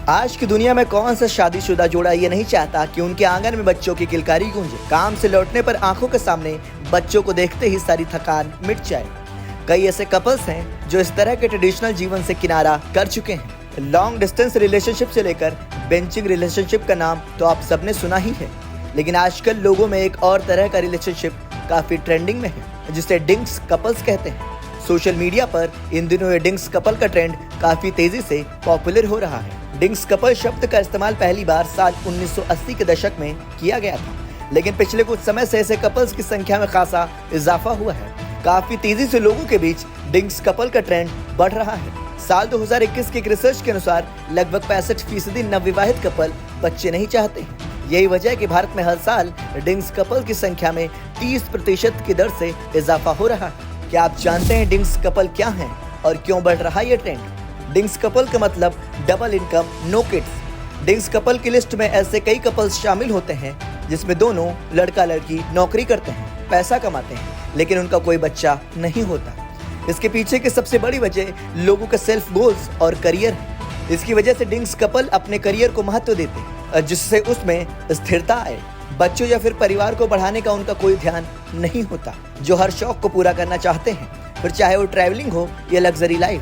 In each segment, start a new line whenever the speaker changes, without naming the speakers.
आज की दुनिया में कौन सा शादीशुदा जोड़ा ये नहीं चाहता कि उनके आंगन में बच्चों की किलकारी गूंजे। काम से लौटने पर आंखों के सामने बच्चों को देखते ही सारी थकान मिट जाए। कई ऐसे कपल्स हैं जो इस तरह के ट्रेडिशनल जीवन से किनारा कर चुके हैं। लॉन्ग डिस्टेंस रिलेशनशिप से लेकर बेंचिंग रिलेशनशिप का नाम तो आप सबने सुना ही है, लेकिन आजकल लोगों में एक और तरह का रिलेशनशिप काफी ट्रेंडिंग में है, जिसे डिंक्स कपल्स कहते हैं। सोशल मीडिया पर इन दिनों ये डिंक्स कपल का ट्रेंड काफी तेजी से पॉपुलर हो रहा है। डिंक्स कपल शब्द का इस्तेमाल पहली बार साल 1980 के दशक में किया गया था, लेकिन पिछले कुछ समय से ऐसे कपल्स की संख्या में खासा इजाफा हुआ है। काफी तेजी से लोगों के बीच डिंक्स कपल का ट्रेंड बढ़ रहा है। साल 2021 की एक रिसर्च के अनुसार लगभग 65% नवविवाहित कपल बच्चे नहीं चाहते हैं। यही वजह है कि भारत में हर साल डिंक्स कपल की संख्या में 30% की दर से इजाफा हो रहा है। क्या आप जानते हैं डिंक्स कपल क्या हैं और क्यों बढ़ रहा है ये ट्रेंड? डिंक्स कपल का मतलब double income no kids. DINKs couple की लिस्ट में ऐसे कई कपल्स शामिल होते हैं जिसमें दोनों लड़का लड़की नौकरी करते हैं, पैसा कमाते हैं, लेकिन उनका कोई बच्चा नहीं होता। इसके पीछे की सबसे बड़ी वजह लोगों के सेल्फ गोल्स और करियर है। इसकी वजह से डिंक्स कपल अपने करियर को महत्व देते हैं, जिससे उसमें स्थिरता आए। बच्चों या फिर परिवार को बढ़ाने का उनका कोई ध्यान नहीं होता। जो हर शौक को पूरा करना चाहते हैं, फिर चाहे वो ट्रैवलिंग हो या लग्जरी लाइफ,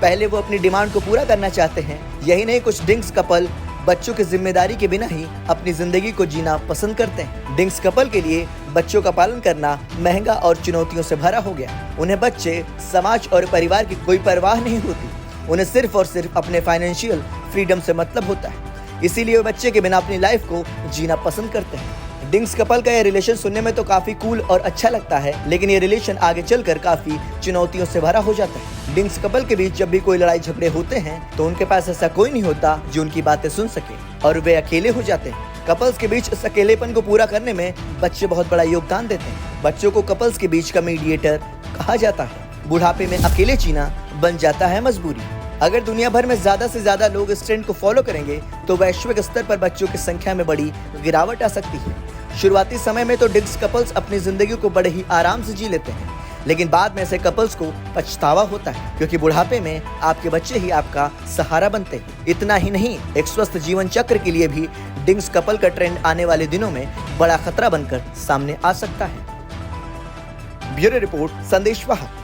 पहले वो अपनी डिमांड को पूरा करना चाहते हैं। यही नहीं, कुछ डिंक्स कपल बच्चों की जिम्मेदारी के बिना ही अपनी जिंदगी को जीना पसंद करते हैं। डिंक्स कपल के लिए बच्चों का पालन करना महंगा और चुनौतियों से भरा हो गया। उन्हें बच्चे, समाज और परिवार की कोई परवाह नहीं होती। उन्हें सिर्फ और सिर्फ अपने फाइनेंशियल फ्रीडम से मतलब होता है, इसीलिए वो बच्चे के बिना अपनी लाइफ को जीना पसंद करते हैं। डिंक्स कपल का ये रिलेशन सुनने में तो काफी कूल और अच्छा लगता है, लेकिन ये रिलेशन आगे चलकर काफी चुनौतियों से भरा हो जाता है। डिंक्स कपल के बीच जब भी कोई लड़ाई झगड़े होते हैं तो उनके पास ऐसा कोई नहीं होता जो उनकी बातें सुन सके, और वे अकेले हो जाते हैं। कपल्स के बीच इस अकेलेपन को पूरा करने में बच्चे बहुत बड़ा योगदान देते हैं। बच्चों को कपल्स के बीच का मीडिएटर कहा जाता है। बुढ़ापे में अकेले जीना बन जाता है मजबूरी। अगर दुनिया भर में ज्यादा से ज्यादा लोग इस ट्रेंड को फॉलो करेंगे तो वैश्विक स्तर पर बच्चों की संख्या में बड़ी गिरावट आ सकती है। शुरुआती समय में तो डिंक्स कपल्स अपनी जिंदगी को बड़े ही आराम से जी लेते हैं, लेकिन बाद में ऐसे कपल्स को पछतावा होता है, क्योंकि बुढ़ापे में आपके बच्चे ही आपका सहारा बनते हैं। इतना ही नहीं, एक स्वस्थ जीवन चक्र के लिए भी डिंक्स कपल का ट्रेंड आने वाले दिनों में बड़ा खतरा बनकर सामने आ सकता है। ब्यूरो रिपोर्ट, संदेश वाहक।